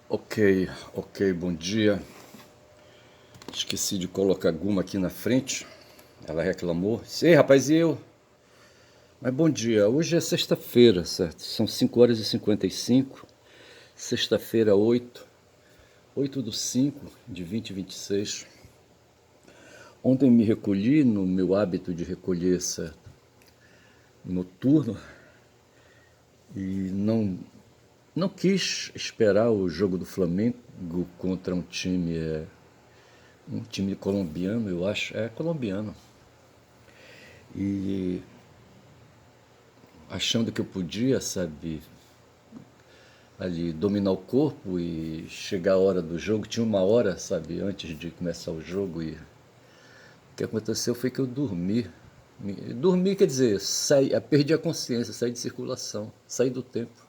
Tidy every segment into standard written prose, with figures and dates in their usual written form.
Ok, ok, bom dia. Esqueci de colocar a Guma aqui na frente. Ela reclamou. Ei, rapaz, e eu? Mas bom dia. Hoje é sexta-feira, certo? São 5 horas e 55. Sexta-feira, 8/5 de 2026. Ontem me recolhi no meu hábito de recolher noturno e não quis esperar o jogo do Flamengo contra um time colombiano, eu acho. É colombiano. E achando que eu podia, sabe, ali dominar o corpo e chegar a hora do jogo. Tinha uma hora, sabe, antes de começar o jogo e o que aconteceu foi que eu dormi. Dormi, quer dizer, perdi a consciência, saí de circulação, saí do tempo.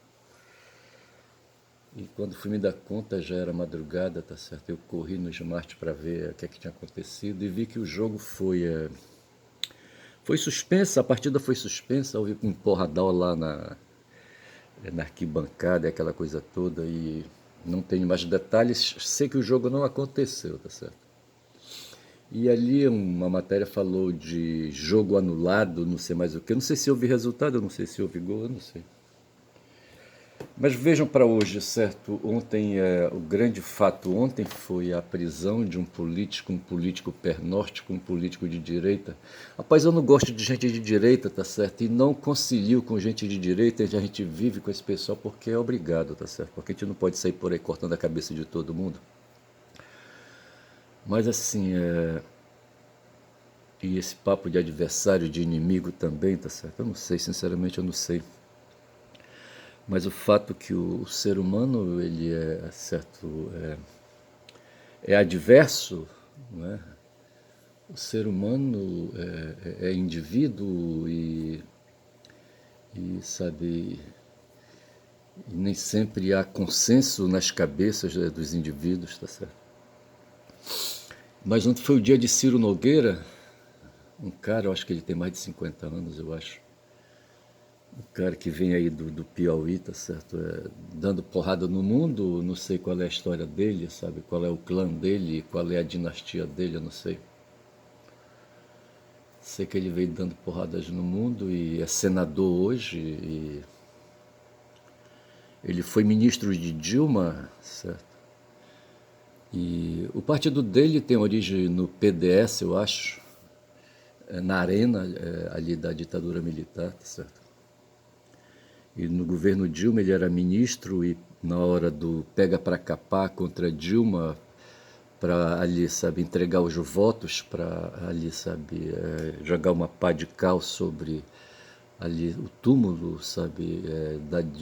E quando fui me dar conta já era madrugada, tá certo? Eu corri no Smart para ver o que é que tinha acontecido e vi que o jogo foi suspensa, a partida foi suspensa, houve um porradão lá na arquibancada, aquela coisa toda, e não tenho mais detalhes, sei que o jogo não aconteceu, tá certo? E ali uma matéria falou de jogo anulado, não sei mais o que, não sei se houve resultado, eu não sei se houve gol, eu não sei. Mas vejam para hoje, certo? Ontem, o grande fato ontem foi a prisão de um político pernórtico, um político de direita. Rapaz, eu não gosto de gente de direita, tá certo? E não concilio com gente de direita, a gente vive com esse pessoal porque é obrigado, tá certo? Porque a gente não pode sair por aí cortando a cabeça de todo mundo. Mas assim, e esse papo de adversário, de inimigo também, tá certo? Eu não sei, sinceramente eu não sei. Mas o fato que o ser humano, ele é adverso, não é? O ser humano é indivíduo e sabe, e nem sempre há consenso nas cabeças dos indivíduos, tá certo? Mas ontem foi o dia de Ciro Nogueira, um cara, eu acho que ele tem mais de 50 anos, eu acho. Um cara que vem aí do Piauí, tá certo? Dando porrada no mundo, não sei qual é a história dele, sabe? Qual é o clã dele, qual é a dinastia dele, eu não sei. Sei que ele veio dando porradas no mundo e é senador hoje. E ele foi ministro de Dilma, certo? E o partido dele tem origem no PDS, eu acho, na arena ali da ditadura militar, tá certo? E no governo Dilma ele era ministro e na hora do pega para capar contra Dilma, para ali, sabe, entregar os votos, para ali, sabe, jogar uma pá de cal sobre ali o túmulo, sabe,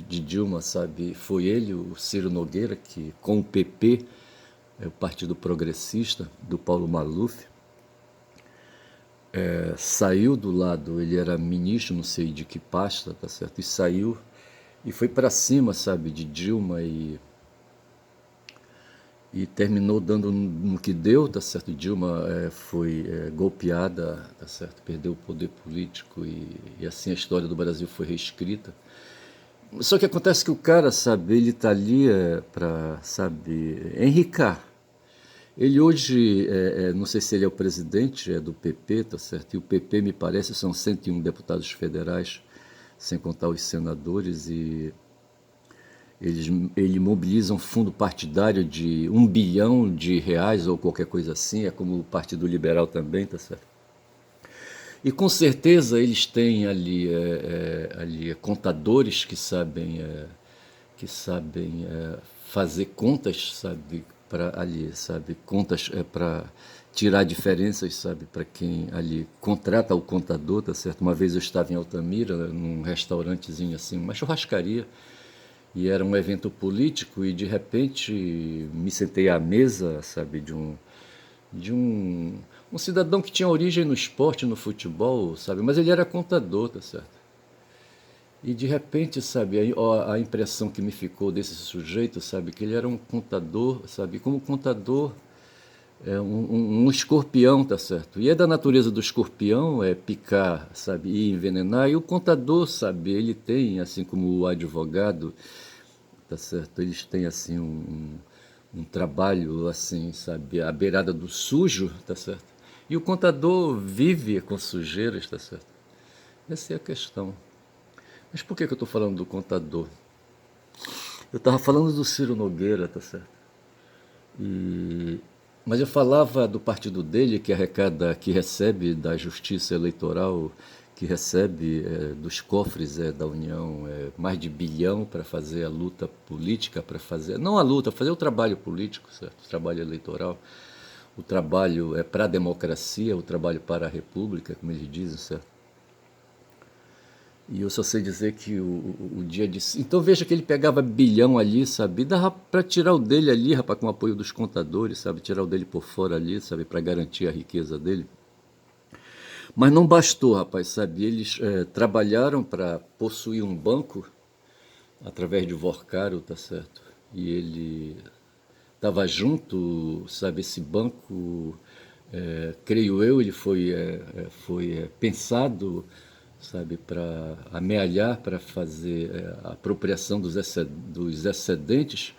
de Dilma, sabe, foi ele, o Ciro Nogueira, que com o PP, o Partido Progressista, do Paulo Maluf, saiu do lado, ele era ministro, não sei de que pasta, tá certo, e saiu e foi para cima, sabe, de Dilma e terminou dando no que deu, tá certo? Dilma foi golpeada, tá certo? Perdeu o poder político e assim a história do Brasil foi reescrita. Só que acontece que o cara, sabe, ele tá ali para, sabe, enricar. Ele hoje, não sei se ele é o presidente, é do PP, tá certo? E o PP, me parece, são 101 deputados federais, sem contar os senadores, e ele mobiliza um fundo partidário de R$ 1 bilhão ou qualquer coisa assim, é como o Partido Liberal também, tá certo? E com certeza eles têm ali contadores que sabem fazer contas, sabe, para ali, sabe, contas para tirar diferenças, sabe, para quem ali contrata o contador, tá certo? Uma vez eu estava em Altamira, num restaurantezinho assim, uma churrascaria, e era um evento político e de repente me sentei à mesa, sabe, de um cidadão que tinha origem no esporte, no futebol, sabe, mas ele era contador, tá certo? E de repente, sabe, a impressão que me ficou desse sujeito, sabe, que ele era um contador, sabe, como contador um escorpião, tá certo? E é da natureza do escorpião picar, sabe, e envenenar. E o contador, sabe, ele tem, assim como o advogado, tá certo? Eles têm assim um trabalho assim, sabe, à beirada do sujo, tá certo? E o contador vive com sujeiras, tá certo? Essa é a questão. Mas por que eu estou falando do contador? Eu estava falando do Ciro Nogueira, tá certo? E... Mas eu falava do partido dele que arrecada, que recebe da Justiça Eleitoral, que recebe dos cofres da União mais de bilhão para fazer a luta política, para fazer, não a luta, fazer o trabalho político, certo? O trabalho eleitoral, o trabalho para a democracia, o trabalho para a república, como eles dizem, certo? E eu só sei dizer que o dia de. Então veja que ele pegava bilhão ali, sabe? E dava para tirar o dele ali, rapaz, com o apoio dos contadores, sabe? Tirar o dele por fora ali, sabe? Para garantir a riqueza dele. Mas não bastou, rapaz, sabe? Eles trabalharam para possuir um banco através de Vorcaro, tá certo? E ele estava junto, sabe? Esse banco, creio eu, ele foi pensado, sabe, para amealhar, para fazer a apropriação dos excedentes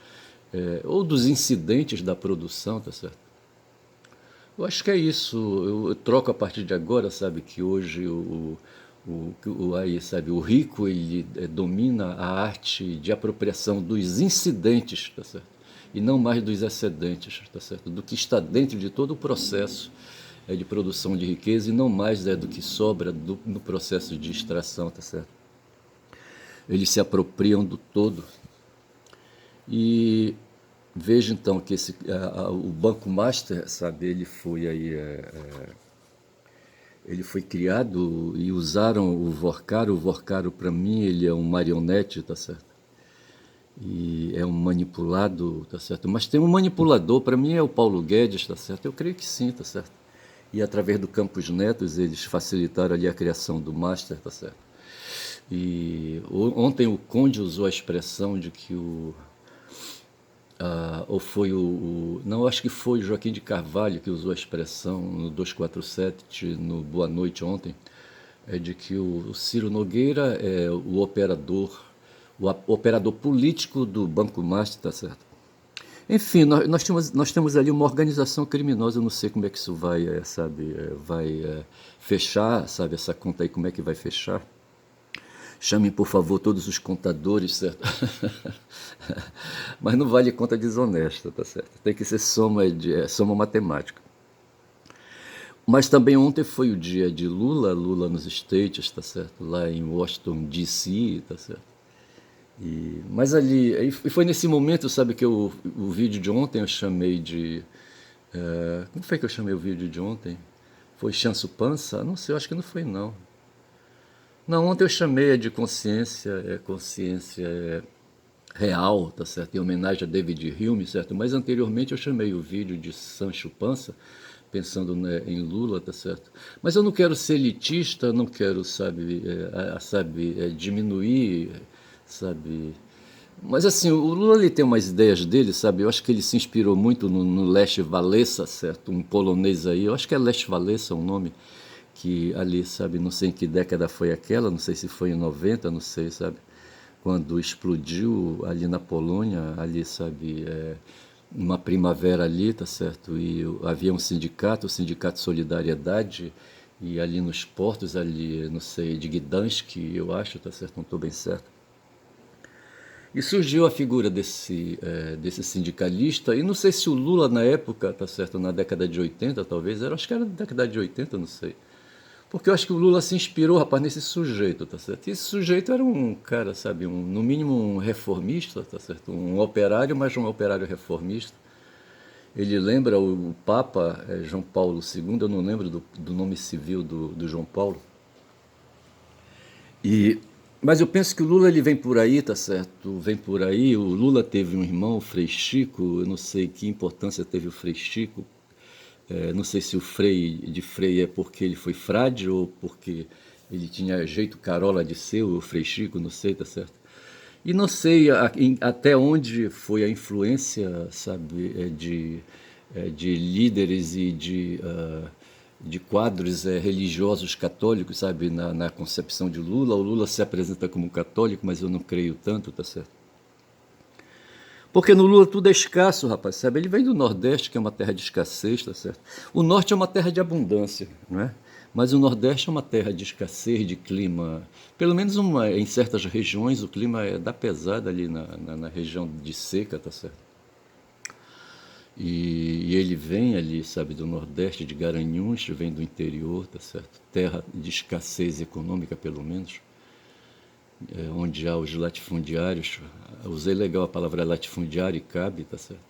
ou dos incidentes da produção, tá certo? Eu acho que é isso. Eu troco a partir de agora, sabe, que hoje aí, sabe, o rico ele domina a arte de apropriação dos incidentes, tá certo? E não mais dos excedentes, tá certo? Do que está dentro de todo o processo de produção de riqueza e não mais do que sobra no processo de extração, tá certo? Eles se apropriam do todo. E veja então que o Banco Master, sabe, ele foi criado e usaram o Vorcaro. O Vorcaro, para mim, ele é um marionete, tá certo? E é um manipulado, tá certo? Mas tem um manipulador, para mim é o Paulo Guedes, tá certo? Eu creio que sim, tá certo? E através do Campos Netos eles facilitaram ali a criação do Master, tá certo? E ontem o Conde usou a expressão de que ou foi não, acho que foi o Joaquim de Carvalho que usou a expressão no 247, no Boa Noite ontem, de que o Ciro Nogueira é o operador político do Banco Master, tá certo? Enfim, nós temos ali uma organização criminosa, eu não sei como é que isso vai, sabe, vai fechar, sabe, essa conta aí, como é que vai fechar. Chame, por favor, todos os contadores, certo? Mas não vale conta desonesta, tá certo? Tem que ser soma matemática. Mas também ontem foi o dia de Lula nos States, tá certo? Lá em Washington, D.C., tá certo? Mas ali, e foi nesse momento, sabe, que o vídeo de ontem eu chamei de... como foi que eu chamei o vídeo de ontem? Foi Chanço Pança? Não sei, eu acho que não foi não. Não, ontem eu chamei de consciência real, tá certo? Em homenagem a David Hume, certo? Mas anteriormente eu chamei o vídeo de Sancho Pança, pensando, né, em Lula, tá certo? Mas eu não quero ser elitista, não quero, sabe, diminuir, sabe? Mas assim, o Lula ele tem umas ideias dele, sabe? Eu acho que ele se inspirou muito no Lech Walesa, certo? Um polonês aí, eu acho que é Lech Walesa o nome, que ali, sabe, não sei em que década foi aquela, não sei se foi em 90, não sei, sabe? Quando explodiu ali na Polônia, ali, sabe, uma primavera ali, tá certo? E havia um sindicato, o Sindicato Solidariedade, e ali nos portos, ali, não sei, de Gdansk, eu acho, tá certo? Não estou bem certo. E surgiu a figura desse sindicalista, e não sei se o Lula na época, tá certo, na década de 80 talvez, acho que era na década de 80, não sei. Porque eu acho que o Lula se inspirou, rapaz, nesse sujeito, tá certo? E esse sujeito era um cara, sabe, no mínimo um reformista, tá certo? Um operário, mas um operário reformista. Ele lembra o Papa João Paulo II, eu não lembro do nome civil do João Paulo. Mas eu penso que o Lula ele vem por aí, tá certo? Vem por aí. O Lula teve um irmão, o Frei Chico, eu não sei que importância teve o Frei Chico. Não sei se o Frei é porque ele foi frade ou porque ele tinha jeito carola de ser, o Frei Chico, não sei, tá certo? E não sei até onde foi a influência, sabe, de líderes e de quadros religiosos católicos, sabe, na concepção de Lula. O Lula se apresenta como católico, mas eu não creio tanto, tá certo? Porque no Lula tudo é escasso, rapaz, sabe? Ele vem do Nordeste, que é uma terra de escassez, tá certo? O Norte é uma terra de abundância, não é? Mas o Nordeste é uma terra de escassez, de clima. Pelo menos em certas regiões o clima dá pesada ali na região de seca, tá certo? E ele vem ali, sabe, do Nordeste, de Garanhuns, vem do interior, tá certo? Terra de escassez econômica, pelo menos, onde há os latifundiários. Usei legal a palavra latifundiário e cabe, tá certo?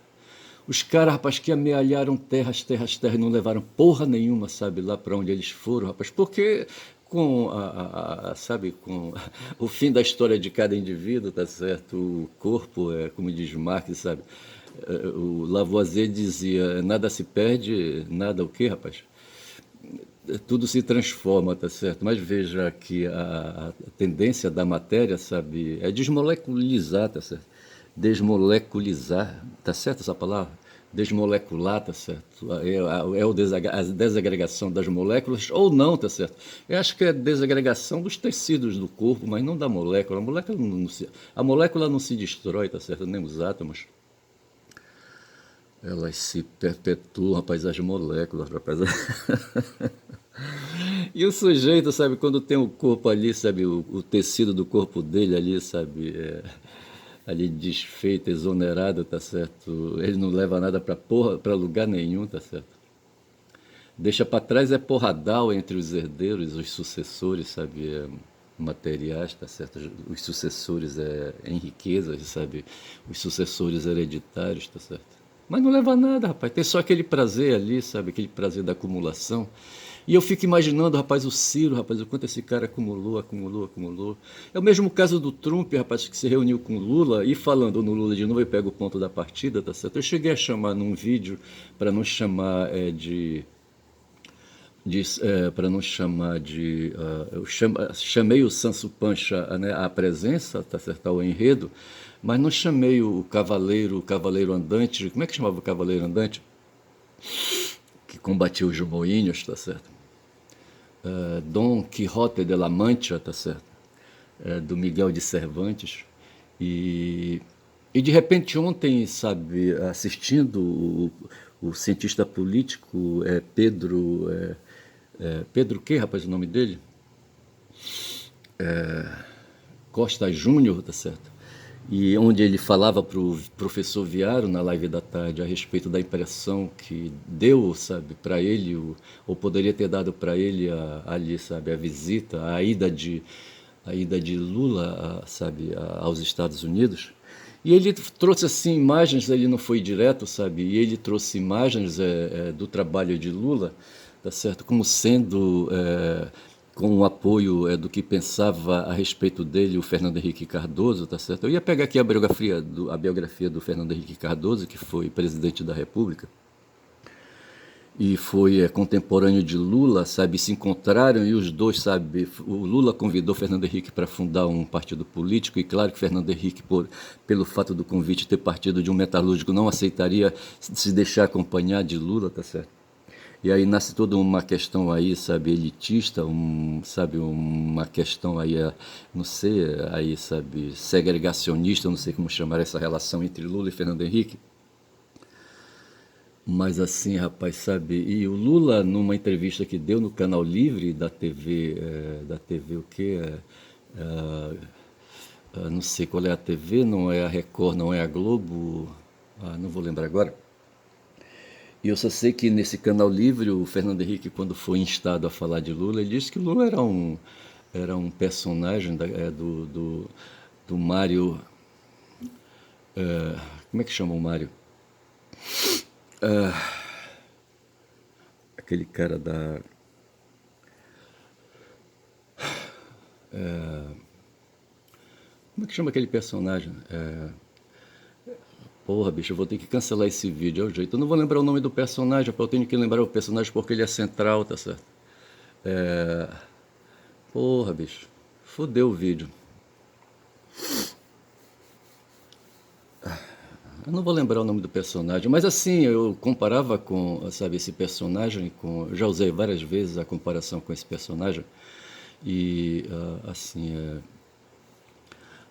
Os caras, rapaz, que amealharam terras, terras, terras, e não levaram porra nenhuma, sabe, lá para onde eles foram, rapaz, porque com sabe, com o fim da história de cada indivíduo, tá certo? O corpo é, como diz Marx, sabe? O Lavoisier dizia, nada se perde, nada o quê, rapaz? Tudo se transforma, tá certo? Mas veja que a tendência da matéria, sabe, é desmoleculizar, tá certo? Desmoleculizar, tá certo essa palavra? Desmolecular, tá certo? A desagregação das moléculas ou não, tá certo? Eu acho que é a desagregação dos tecidos do corpo, mas não da molécula. A molécula não se destrói, tá certo? Nem os átomos. Elas se perpetuam, rapaz, as moléculas, rapaz. E o sujeito, sabe, quando tem o corpo ali, sabe, o tecido do corpo dele ali, sabe, ali desfeito, exonerado, tá certo? Ele não leva nada pra porra, pra lugar nenhum, tá certo? Deixa pra trás é porradal entre os herdeiros, os sucessores, sabe, materiais, tá certo? Os sucessores em riquezas, sabe? Os sucessores hereditários, tá certo? Mas não leva nada, rapaz. Tem só aquele prazer ali, sabe? Aquele prazer da acumulação. E eu fico imaginando, rapaz, o Ciro, rapaz, o quanto esse cara acumulou, acumulou, acumulou. É o mesmo caso do Trump, rapaz, que se reuniu com o Lula e falando no Lula de novo, e pega o ponto da partida, tá certo? Eu cheguei a chamar num vídeo, para não chamar para não chamar de. Eu chamei o Sanso Pancha, né, à presença, tá certo, ao enredo, mas não chamei o cavaleiro andante. Como é que chamava o cavaleiro andante? Que combatia os moinhos, tá certo? Dom Quixote de la Mancha, tá certo? Do Miguel de Cervantes. E, e de repente ontem, sabe, assistindo o cientista político Pedro. Pedro o quê, rapaz, o nome dele? Costa Júnior, tá certo? E onde ele falava para o professor Viaro na live da tarde a respeito da impressão que deu, sabe, para ele, ou poderia ter dado para ele ali, sabe, a visita, a ida de Lula, sabe, aos Estados Unidos. E ele trouxe assim imagens, ele não foi direto, sabe, e ele trouxe imagens do trabalho de Lula, tá certo, como sendo com o apoio do que pensava a respeito dele o Fernando Henrique Cardoso, tá certo? Eu ia pegar aqui a biografia do Fernando Henrique Cardoso, que foi presidente da República e foi contemporâneo de Lula, sabe? Se encontraram e os dois, sabe? O Lula convidou Fernando Henrique para fundar um partido político e claro que Fernando Henrique, pelo fato do convite ter partido de um metalúrgico, não aceitaria se deixar acompanhar de Lula, tá certo? E aí nasce toda uma questão aí, sabe, elitista, sabe, uma questão aí, não sei, aí, sabe, segregacionista, não sei como chamar essa relação entre Lula e Fernando Henrique. Mas assim, rapaz, sabe, e o Lula, numa entrevista que deu no Canal Livre da TV o quê? Não sei qual é a TV, não é a Record, não é a Globo, não vou lembrar agora. E eu só sei que nesse Canal Livre, o Fernando Henrique, quando foi instado a falar de Lula, ele disse que Lula era um personagem do Mário. Como é que chama o Mário? Aquele cara da. Como é que chama aquele personagem? Porra, bicho, eu vou ter que cancelar esse vídeo, é o jeito. Eu não vou lembrar o nome do personagem, eu tenho que lembrar o personagem porque ele é central, tá certo? Porra, bicho, fodeu o vídeo. Eu não vou lembrar o nome do personagem, mas assim, eu comparava com, sabe, esse personagem com. Eu já usei várias vezes a comparação com esse personagem. E, assim,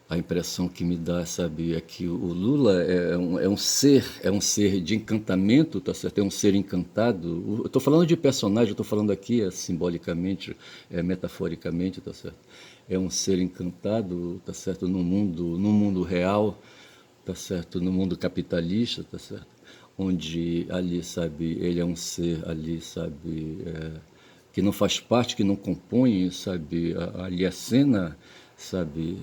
A impressão que me dá, sabe, é que o Lula é um ser de encantamento, tá certo? É um ser encantado. Eu estou falando de personagem, eu estou falando aqui simbolicamente, metaforicamente, tá certo? É um ser encantado, tá certo? No mundo real, tá certo? No mundo capitalista, tá certo? Onde ali, sabe, ele é um ser ali, sabe, que não faz parte, que não compõe, sabe, ali a cena, sabe,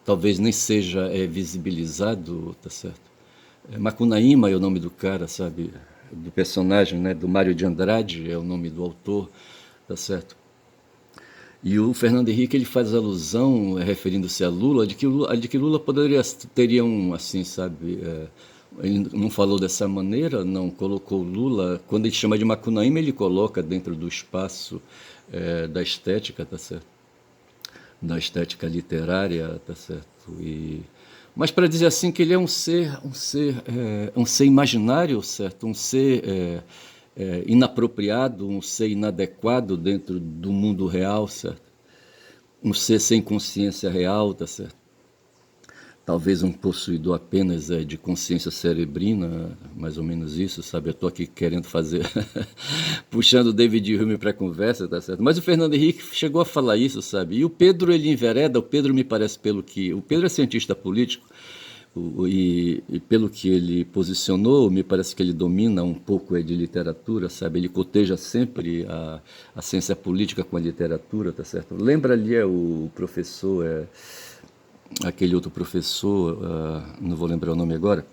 talvez nem seja visibilizado, tá certo? Macunaíma é o nome do cara, sabe, do personagem, né, do Mário de Andrade é o nome do autor, tá certo? E o Fernando Henrique ele faz alusão, referindo-se a Lula, de que Lula teria um, assim, sabe, ele não falou dessa maneira, não colocou Lula, quando ele chama de Macunaíma, ele coloca dentro do espaço da estética, tá certo? Da estética literária, tá certo? Mas para dizer assim que ele é um ser imaginário, certo? Um ser inapropriado, um ser inadequado dentro do mundo real, certo? Um ser sem consciência real, tá certo? Talvez um possuidor apenas de consciência cerebrina, mais ou menos isso, sabe? Eu estou aqui querendo fazer, puxando o David Hume para a conversa, tá certo? Mas o Fernando Henrique chegou a falar isso, sabe? E o Pedro, ele envereda, o Pedro me parece pelo que... O Pedro é cientista político, e pelo que ele posicionou, me parece que ele domina um pouco de literatura, sabe? Ele coteja sempre a ciência política com a literatura, tá certo? Lembra ali o professor... aquele outro professor, não vou lembrar o nome agora,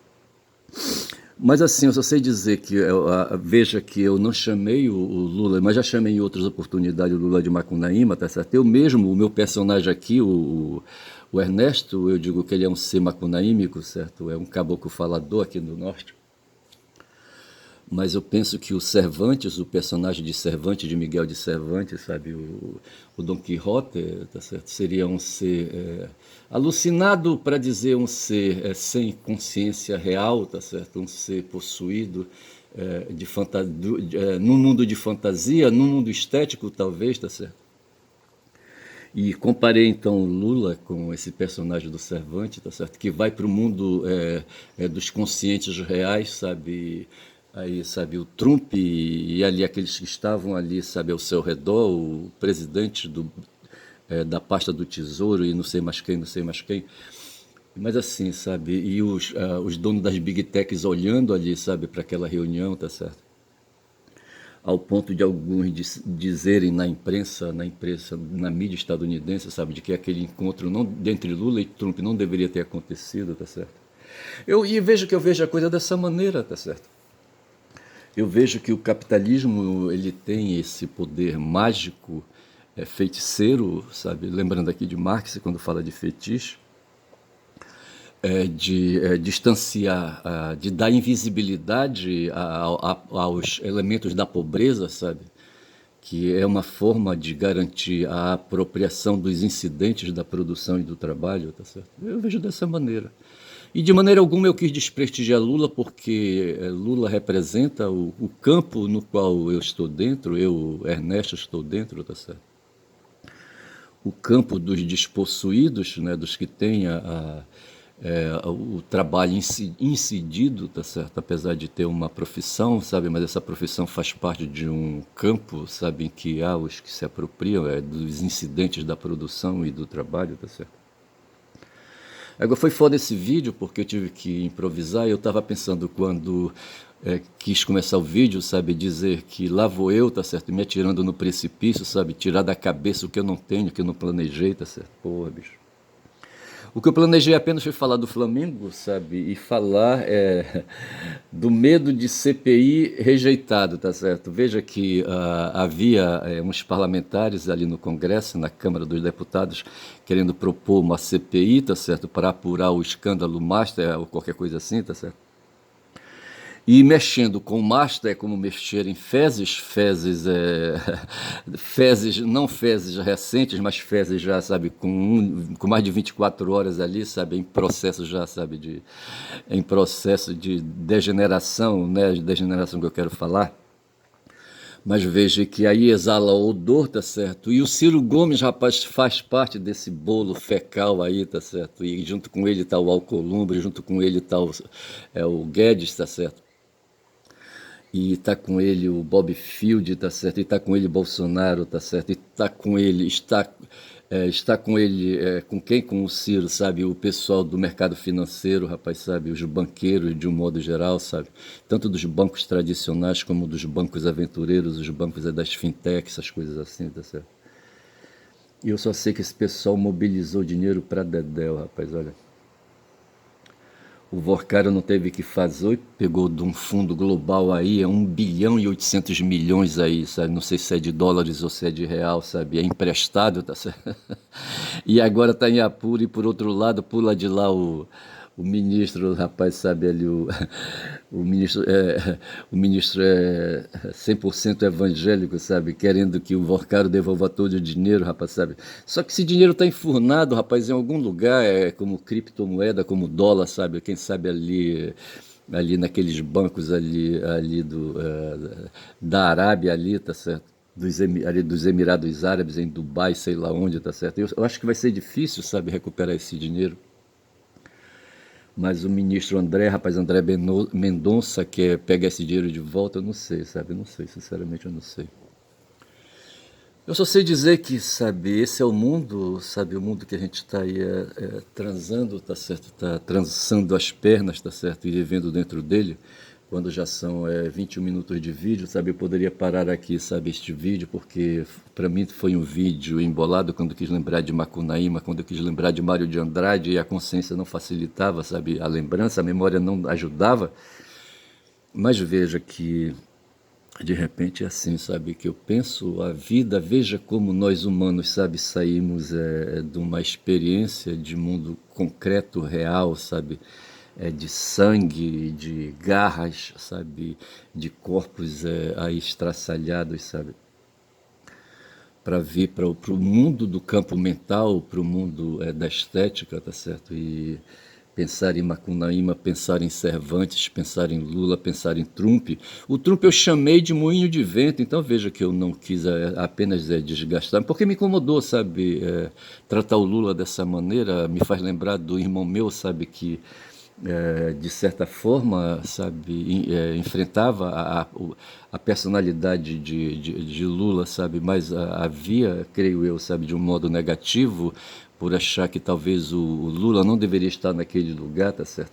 mas assim, eu só sei dizer que, veja que eu não chamei o Lula, mas já chamei em outras oportunidades o Lula de Macunaíma, tá certo? Eu mesmo, o meu personagem aqui, o Ernesto, eu digo que ele é um ser macunaímico, certo? É um caboclo falador aqui do norte. Mas eu penso que o Cervantes, o personagem de Cervantes, de Miguel de Cervantes, sabe, o Dom Quixote, tá certo? Seria um ser alucinado, para dizer um ser sem consciência real, tá certo? Um ser possuído num mundo de fantasia, num mundo estético, talvez, tá certo? E comparei então o Lula com esse personagem do Cervantes, tá certo? Que vai para o mundo dos conscientes reais, sabe? Aí, sabe, o Trump e ali aqueles que estavam ali, sabe, ao seu redor, o presidente da pasta do Tesouro e não sei mais quem, não sei mais quem. Mas assim, sabe, e os donos das Big Techs olhando ali, sabe, para aquela reunião, tá certo? Ao ponto de alguns dizerem na mídia estadunidense, sabe, de que aquele encontro não, entre Lula e Trump não deveria ter acontecido, tá certo? Eu vejo a coisa dessa maneira, tá certo? Eu vejo que o capitalismo ele tem esse poder mágico, feiticeiro, sabe? Lembrando aqui de Marx quando fala de fetiche, de distanciar, de dar invisibilidade aos elementos da pobreza, sabe? Que é uma forma de garantir a apropriação dos incidentes da produção e do trabalho, tá certo? Eu vejo dessa maneira. E de maneira alguma eu quis desprestigiar Lula, porque Lula representa o campo no qual eu estou dentro, eu, Ernesto, estou dentro, tá certo? O campo dos despossuídos, né, dos que têm o trabalho incidido, tá certo? Apesar de ter uma profissão, sabe? Mas essa profissão faz parte de um campo, sabe? Em que há os que se apropriam dos incidentes da produção e do trabalho, tá certo? Agora foi foda esse vídeo porque eu tive que improvisar e eu estava pensando quando quis começar o vídeo, sabe, dizer que lá vou eu, tá certo, me atirando no precipício, sabe, tirar da cabeça o que eu não tenho, o que eu não planejei, tá certo, porra, bicho. O que eu planejei apenas foi falar do Flamengo, sabe, e falar do medo de CPI rejeitado, tá certo? Veja que havia uns parlamentares ali no Congresso, na Câmara dos Deputados, querendo propor uma CPI, tá certo, para apurar o escândalo Master ou qualquer coisa assim, tá certo? E mexendo com masta é como mexer em fezes, não fezes recentes, mas fezes já, sabe, com mais de 24 horas ali, sabe, em processo já, sabe, em processo de degeneração, né, de degeneração que eu quero falar. Mas veja que aí exala odor, tá certo? E o Ciro Gomes, rapaz, faz parte desse bolo fecal aí, tá certo? E junto com ele tá o Alcolumbre, junto com ele tá o Guedes, tá certo? E tá com ele o Bob Field, tá certo? E tá com ele Bolsonaro, tá certo? E tá com ele, está com ele, com quem? Com o Ciro, sabe? O pessoal do mercado financeiro, rapaz, sabe? Os banqueiros, de um modo geral, sabe? Tanto dos bancos tradicionais como dos bancos aventureiros, os bancos das fintechs, essas coisas assim, tá certo? E eu só sei que esse pessoal mobilizou dinheiro pra dedéu, rapaz, olha. O Vorkaro não teve que fazer, pegou de um fundo global aí, é 1 bilhão e 800 milhões aí, sabe? Não sei se é de dólares ou se é de real, sabe? É emprestado, tá certo? E agora tá em apuro e por outro lado pula de lá o ministro, rapaz, sabe ali, o ministro é 100% evangélico, sabe? Querendo que o Vorcaro devolva todo o dinheiro, rapaz, sabe? Só que esse dinheiro tá enfurnado, rapaz, em algum lugar, como criptomoeda, como dólar, sabe? Quem sabe ali naqueles bancos ali da Arábia ali, tá certo? Ali dos Emirados Árabes, em Dubai, sei lá onde, tá certo? Eu acho que vai ser difícil, sabe, recuperar esse dinheiro. Mas o ministro André, rapaz, André Mendonça, quer pegar esse dinheiro de volta, eu não sei, sabe? Eu não sei, sinceramente eu não sei. Eu só sei dizer que, sabe, esse é o mundo, sabe, o mundo que a gente está aí transando, tá certo? Está trançando as pernas, tá certo? E vivendo dentro dele. Quando já são 21 minutos de vídeo, sabe? Eu poderia parar aqui, sabe, este vídeo, porque para mim foi um vídeo embolado quando eu quis lembrar de Macunaíma, quando eu quis lembrar de Mário de Andrade e a consciência não facilitava, sabe, a lembrança, a memória não ajudava. Mas veja que de repente é assim, sabe, que eu penso a vida, veja como nós humanos, sabe, saímos de uma experiência de mundo concreto, real, sabe, de sangue, de garras, sabe, de corpos aí estraçalhados, sabe, para vir para o mundo do campo mental, para o mundo da estética, tá certo? E pensar em Macunaíma, pensar em Cervantes, pensar em Lula, pensar em Trump. O Trump eu chamei de moinho de vento, então veja que eu não quis apenas desgastar, porque me incomodou, sabe? Tratar o Lula dessa maneira me faz lembrar do irmão meu, sabe, que de certa forma, sabe, enfrentava a personalidade de Lula, sabe, mas havia, creio eu, sabe, de um modo negativo, por achar que talvez o Lula não deveria estar naquele lugar, tá certo?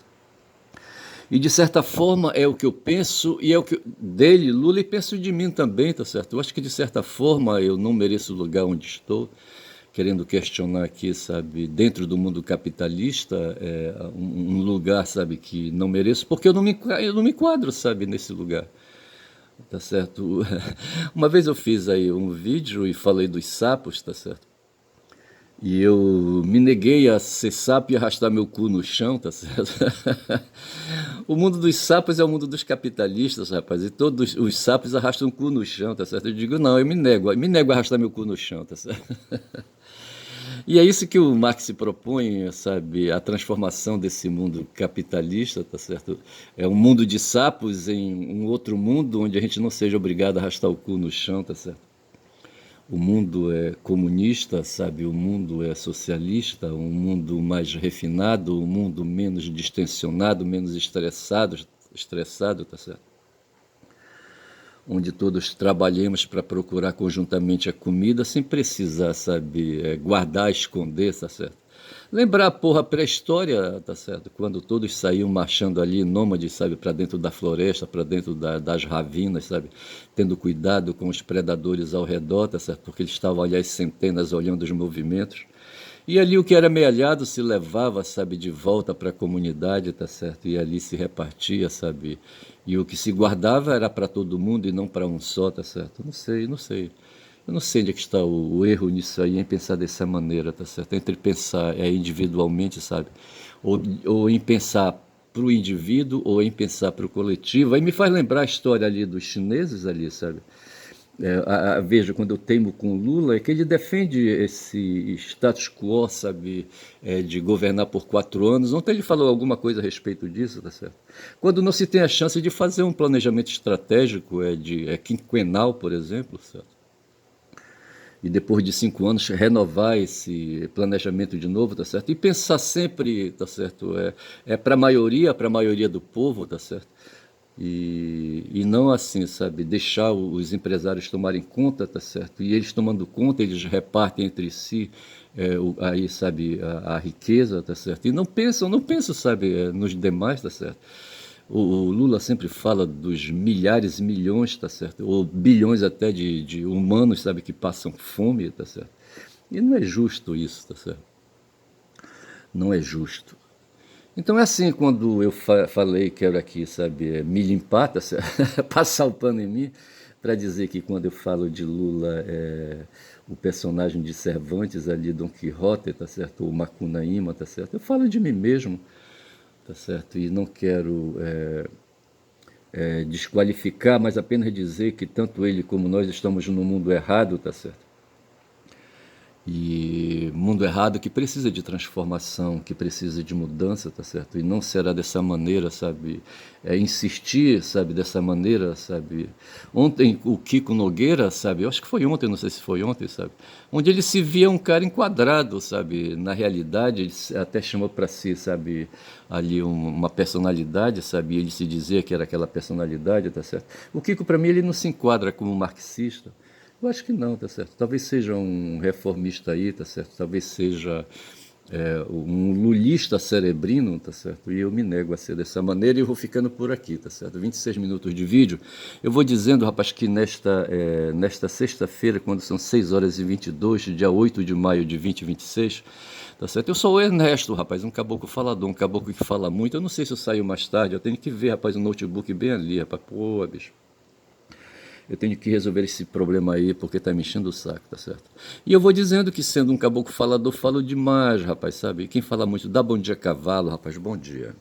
E de certa forma é o que eu penso e é o que dele, Lula, e penso de mim também, tá certo? Eu acho que de certa forma eu não mereço o lugar onde estou, querendo questionar aqui, sabe, dentro do mundo capitalista, um lugar, sabe, que não mereço, porque eu não me enquadro, sabe, nesse lugar. Tá certo? Uma vez eu fiz aí um vídeo e falei dos sapos, tá certo? E eu me neguei a ser sapo e arrastar meu cu no chão, tá certo? O mundo dos sapos é o mundo dos capitalistas, rapaz, e todos os sapos arrastam o cu no chão, tá certo? Eu digo, não, eu me nego a arrastar meu cu no chão, tá certo? E é isso que o Marx se propõe, sabe? A transformação desse mundo capitalista, tá certo? É um mundo de sapos em um outro mundo onde a gente não seja obrigado a arrastar o cu no chão, tá certo? O mundo é comunista, sabe? O mundo é socialista, um mundo mais refinado, um mundo menos distensionado, menos estressado, tá certo? Onde todos trabalhemos para procurar conjuntamente a comida sem precisar, sabe, guardar, esconder, tá certo? Lembrar, porra, a pré-história, tá certo? Quando todos saíam marchando ali, nômades, sabe, para dentro da floresta, para dentro das ravinas, sabe? Tendo cuidado com os predadores ao redor, tá certo? Porque eles estavam ali às centenas olhando os movimentos. E ali o que era mealhado se levava, sabe, de volta para a comunidade, tá certo? E ali se repartia, sabe? E o que se guardava era para todo mundo e não para um só, tá certo? Não sei, não sei. Eu não sei onde é que está o erro nisso aí, em pensar dessa maneira, tá certo? Entre pensar individualmente, sabe? Ou em pensar para o indivíduo ou em pensar para o coletivo. Aí me faz lembrar a história ali dos chineses ali, sabe? Veja, quando eu teimo com o Lula, é que ele defende esse status quo, sabe, de governar por 4 anos. Ontem ele falou alguma coisa a respeito disso, tá certo? Quando não se tem a chance de fazer um planejamento estratégico, quinquenal, por exemplo, certo? E depois de 5 anos renovar esse planejamento de novo, tá certo? E pensar sempre, tá certo? Para a maioria do povo, tá certo? E não assim, sabe, deixar os empresários tomarem conta, tá certo? E eles tomando conta, eles repartem entre si aí, sabe, a riqueza, tá certo? E não pensam, sabe, nos demais, tá certo? O Lula sempre fala dos milhares e milhões, tá certo? Ou bilhões até de humanos, sabe, que passam fome, tá certo? E não é justo isso, tá certo? Não é justo. Então é assim, quando eu falei, quero aqui, sabe, me limpar, tá certo? Passar o pano em mim, para dizer que quando eu falo de Lula, o personagem de Cervantes ali, Dom Quixote, tá certo? Ou Macunaíma, tá certo? Eu falo de mim mesmo, tá certo? E não quero desqualificar, mas apenas dizer que tanto ele como nós estamos no mundo errado, tá certo? E mundo errado que precisa de transformação, que precisa de mudança, tá certo? E não será dessa maneira, sabe? Insistir, sabe, dessa maneira, sabe? Ontem o Kiko Nogueira, sabe? Eu acho que foi ontem, não sei se foi ontem, sabe? Onde ele se via um cara enquadrado, sabe? Na realidade, ele até chamou para si, sabe, ali uma personalidade, sabe? Ele se dizia que era aquela personalidade, tá certo? O Kiko, para mim, ele não se enquadra como marxista. Eu acho que não, tá certo? Talvez seja um reformista aí, tá certo? Talvez seja um lulista cerebrino, tá certo? E eu me nego a ser dessa maneira e eu vou ficando por aqui, tá certo? 26 minutos de vídeo. Eu vou dizendo, rapaz, que nesta sexta-feira, quando são 6h22, dia 8 de maio de 2026, tá certo? Eu sou o Ernesto, rapaz, um caboclo falador, um caboclo que fala muito. Eu não sei se eu saio mais tarde, eu tenho que ver, rapaz, um notebook bem ali, rapaz. Pô, bicho. Eu tenho que resolver esse problema aí porque tá me enchendo o saco, tá certo? E eu vou dizendo que sendo um caboclo falador, falo demais, rapaz, sabe? Quem fala muito dá bom dia a cavalo, rapaz, bom dia.